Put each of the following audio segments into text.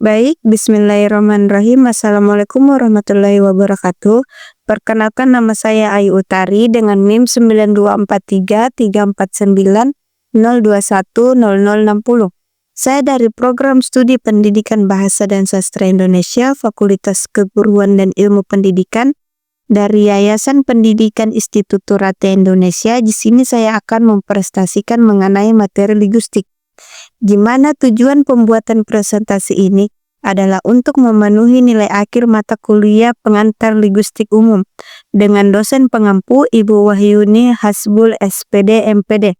Baik, bismillahirrahmanirrahim. Assalamualaikum warahmatullahi wabarakatuh. Perkenalkan, nama saya Ayu Utari dengan NIM 92433490210060. Saya dari Program Studi Pendidikan Bahasa dan Sastra Indonesia, Fakultas Keguruan dan Ilmu Pendidikan dari Yayasan Pendidikan Institutur Rate Indonesia. Di sini saya akan mempresentasikan mengenai materi linguistik. Gimana tujuan pembuatan presentasi ini adalah untuk memenuhi nilai akhir mata kuliah pengantar linguistik umum dengan dosen pengampu Ibu Wahyuni Hasbul SPD MPD.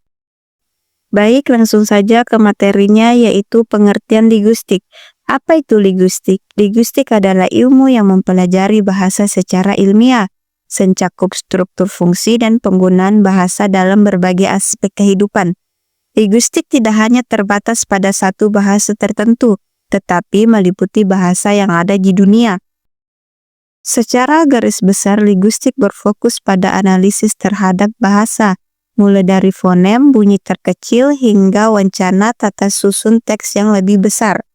Baik, langsung saja ke materinya, yaitu pengertian linguistik. Apa itu linguistik? Linguistik adalah ilmu yang mempelajari bahasa secara ilmiah, mencakup struktur fungsi dan penggunaan bahasa dalam berbagai aspek kehidupan. Linguistik tidak hanya terbatas pada satu bahasa tertentu, tetapi meliputi bahasa yang ada di dunia. Secara garis besar, linguistik berfokus pada analisis terhadap bahasa, mulai dari fonem, bunyi terkecil, hingga wancana tata susun teks yang lebih besar.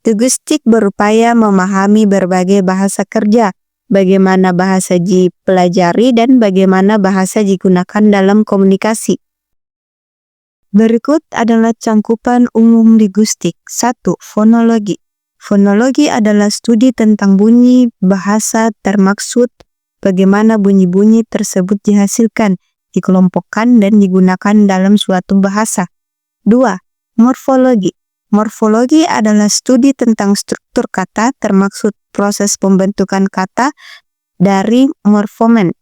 Linguistik berupaya memahami berbagai bahasa kerja, bagaimana bahasa dipelajari, dan bagaimana bahasa digunakan dalam komunikasi. Berikut adalah cangkupan umum linguistik. 1. Fonologi. Fonologi adalah studi tentang bunyi bahasa, termaksud bagaimana bunyi-bunyi tersebut dihasilkan, dikelompokkan, dan digunakan dalam suatu bahasa. 2. Morfologi. Morfologi adalah studi tentang struktur kata, termaksud proses pembentukan kata dari morfomen,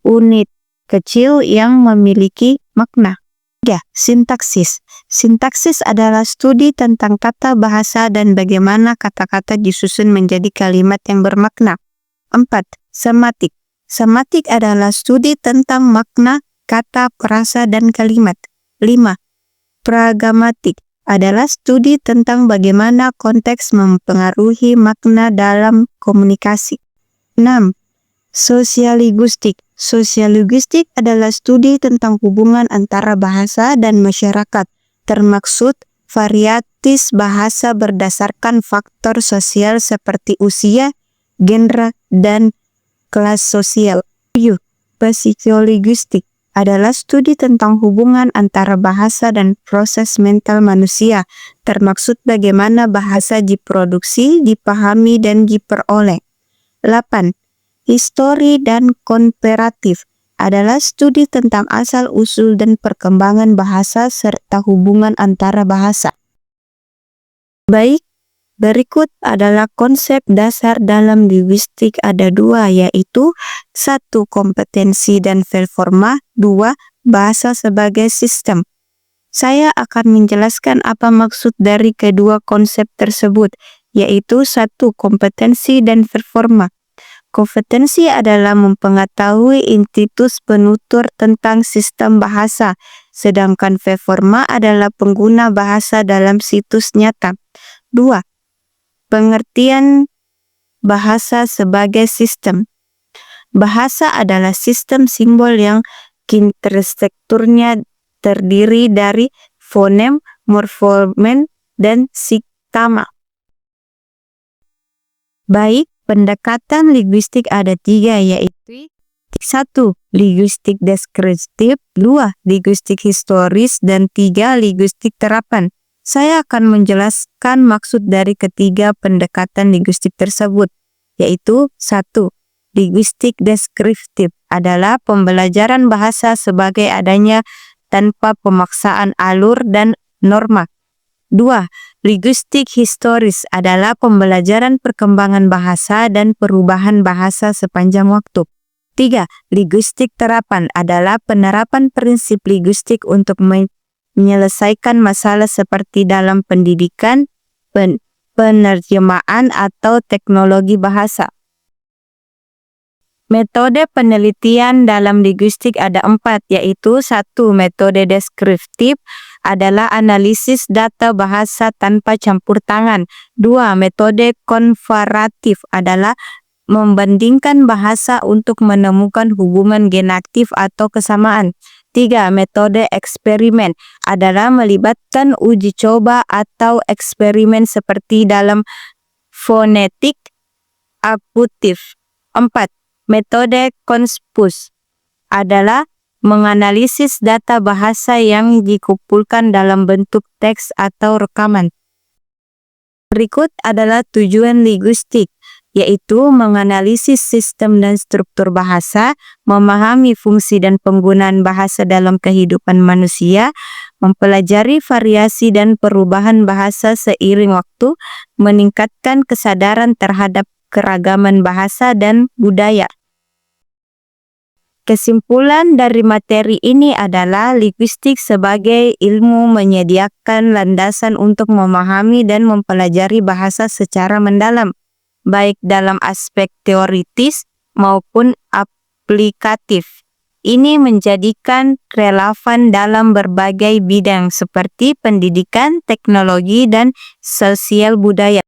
unit kecil yang memiliki makna. 3. Sintaksis. Sintaksis adalah studi tentang tata bahasa dan bagaimana kata-kata disusun menjadi kalimat yang bermakna. 4. Sematik. Sematik adalah studi tentang makna, kata, frasa, dan kalimat. 5. Pragmatik adalah studi tentang bagaimana konteks mempengaruhi makna dalam komunikasi. 6. Sosiallinguistik. Sosiallinguistik adalah studi tentang hubungan antara bahasa dan masyarakat, termaksud varietas bahasa berdasarkan faktor sosial seperti usia, genre, dan kelas sosial. 7. Psikolinguistik adalah studi tentang hubungan antara bahasa dan proses mental manusia, termaksud bagaimana bahasa diproduksi, dipahami, dan diperoleh. 8. Histori dan komparatif adalah studi tentang asal-usul dan perkembangan bahasa serta hubungan antara bahasa. Baik, berikut adalah konsep dasar dalam linguistik, ada dua, yaitu 1. Kompetensi dan performa, 2. Bahasa sebagai sistem. Saya akan menjelaskan apa maksud dari kedua konsep tersebut, yaitu 1. Kompetensi dan performa. Kompetensi adalah mempengetahui entitas penutur tentang sistem bahasa, sedangkan performa adalah pengguna bahasa dalam situs nyata. 2. Pengertian bahasa sebagai sistem. Bahasa adalah sistem simbol yang strukturnya terdiri dari fonem, morfomen, dan siktagma. Baik, pendekatan linguistik ada 3, yaitu 1. Linguistik deskriptif, 2. Linguistik historis, dan 3. Linguistik terapan. Saya akan menjelaskan maksud dari ketiga pendekatan linguistik tersebut, yaitu 1. Linguistik deskriptif adalah pembelajaran bahasa sebagai adanya tanpa pemaksaan alur dan norma. 2. Linguistik historis adalah pembelajaran perkembangan bahasa dan perubahan bahasa sepanjang waktu. 3. Linguistik terapan adalah penerapan prinsip linguistik untuk menyelesaikan masalah seperti dalam pendidikan, penerjemahan, atau teknologi bahasa. Metode penelitian dalam linguistik ada 4, yaitu 1. Metode deskriptif adalah analisis data bahasa tanpa campur tangan. 2. Metode komparatif adalah membandingkan bahasa untuk menemukan hubungan genatif atau kesamaan. 3. Metode eksperimen adalah melibatkan uji coba atau eksperimen seperti dalam fonetik akutif. 4. Metode Conspus adalah menganalisis data bahasa yang dikumpulkan dalam bentuk teks atau rekaman. Berikut adalah tujuan linguistik, yaitu menganalisis sistem dan struktur bahasa, memahami fungsi dan penggunaan bahasa dalam kehidupan manusia, mempelajari variasi dan perubahan bahasa seiring waktu, meningkatkan kesadaran terhadap keragaman bahasa dan budaya. Kesimpulan dari materi ini adalah linguistik sebagai ilmu menyediakan landasan untuk memahami dan mempelajari bahasa secara mendalam, baik dalam aspek teoritis maupun aplikatif. Ini menjadikan relevan dalam berbagai bidang seperti pendidikan, teknologi, dan sosial budaya.